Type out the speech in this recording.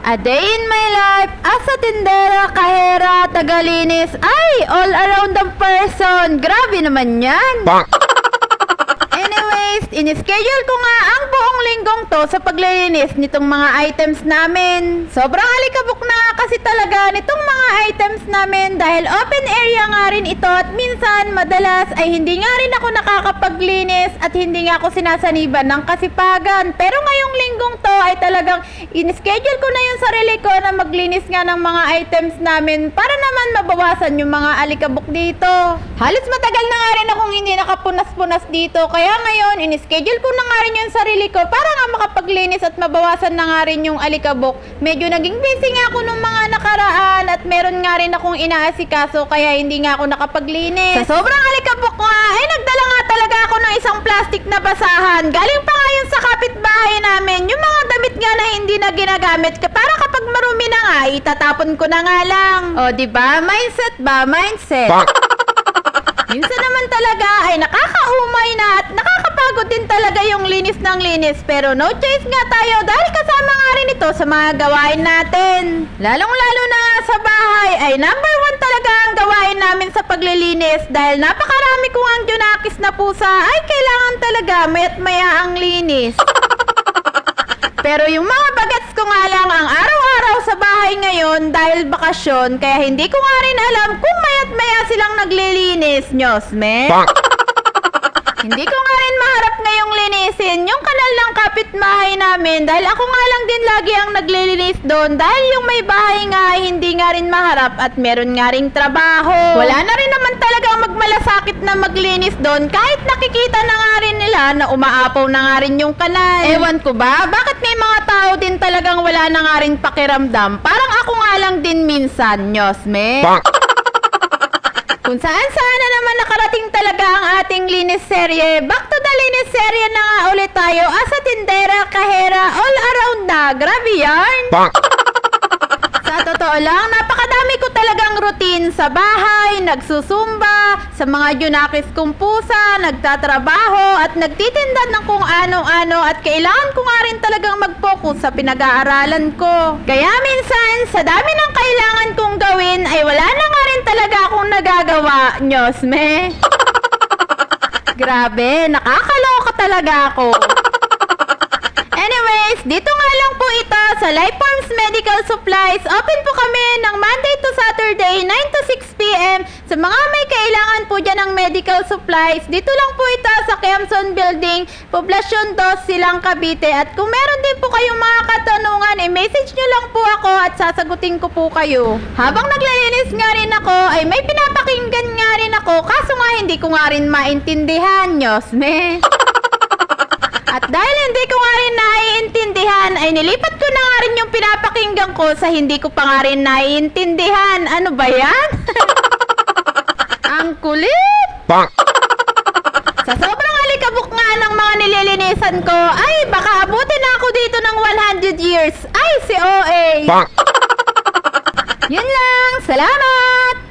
A day in my life as a tindera, kahera, tagalinis, ay, all around the person. Grabe naman yan. Anyways, in-schedule ko nga ang buong linggong to sa paglilinis nitong mga items namin. Sobrang alikabok na kasi talaga nitong mga items namin dahil open area nga rin ito at minsan madalas ay hindi nga rin ako nakakapaglinis at hindi nga ako sinasaniban ng kasipagan. Pero ngayong linggong to ay talagang in-schedule ko na yung sarili ko na maglinis nga ng mga items namin para naman mabawasan yung mga alikabok dito. Halos matagal na nga rin akong hindi nakapunas-punas dito kaya ngayon in-schedule ko na nga rin yung sarili ko para nga makapaglinis at mabawasan na nga rin yung alikabok. Medyo naging busy nga ako nung mga nakaraan at meron nga rin akong inaasikaso kaya hindi nga ako nakapaglinis. Sa sobrang alikabok nga ay nagdala nga talaga ako ng isang plastic na basahan. Galing pa nga yun sa kapitbahay namin. Yung mga damit nga na hindi na ginagamit para kapag marumi na nga itatapon ko na nga lang. O diba? Mindset ba? Mindset. Minsan naman talaga ay nakakaumay na at nakakapagod din talaga yung linis ng linis. Pero no choice nga tayo dahil kasama nga rin ito sa mga gawain natin. Lalong-lalo na nga sa bahay ay number 1 talaga ang gawain namin sa paglilinis. Dahil napakarami kong ang junakis na pusa ay kailangan talaga mayat maya ang linis. Pero yung mga bagets ko nga lang ang araw-araw sa bahay ngayon dahil bakasyon, kaya hindi ko nga rin alam kung mayat maya silang naglilinis, nyosme. Hindi ko nga rin maharap ngayong linisin yung kanal ng kapitbahay namin dahil ako nga lang din lagi ang naglilinis doon dahil yung may bahay nga ay hindi nga rin maharap at meron nga ring trabaho. Wala na rin naman talagang magmalasakit na maglinis doon kahit nakikita na nga rin nila na umaapaw na nga rin yung kanal. Ewan ko ba, bakit may mga tao din talagang wala na nga rin pakiramdam? Parang ako nga lang din minsan, nyosme. Kung saan-saan na naman nakarating talaga ang ating linis serye, back to the linis serye na nga ulit tayo as a tindera, kahera, all around na. Grabe yarn! Sa totoo lang, napakadami ko talagang routine sa bahay, nagsusumba, sa mga junakis kong pusa, nagtatrabaho, at nagtitinda ng kung ano-ano at kailangan ko nga rin talagang mag-focus sa pinag-aaralan ko. Kaya minsan, sa dami ng kailangan kong gawin, ay wala na nga rin talaga akong nagagawa, nyosme. Grabe, nakakaloka talaga ako. Anyways, dito nga lang po ito sa Life Farms Medical Supplies. Open po kami ng Monday to Saturday, 9 to 6 p.m. Sa mga may kailangan po dyan ng medical supplies, dito lang po ito sa Quezon Building, Poblacion 2, Silang, Cavite. At kung meron din po kayong mga katanungan, i-message nyo lang po ako at sasagutin ko po kayo. Habang naglilinis nga rin ako, ay may pinapakinggan nga rin ako, kaso nga hindi ko nga rin maintindihan, nyosme. At dahil hindi ko nga rin naiintindihan, ay nilipat ko na nga rin yung pinapakinggan ko sa hindi ko pa nga rin naiintindihan. Ano ba yan? Ang kulit! Sa sobrang alikabok nga ng mga nililinisan ko, ay baka abutin na ako dito ng 100 years. Ay, si OA! Yun lang, salamat!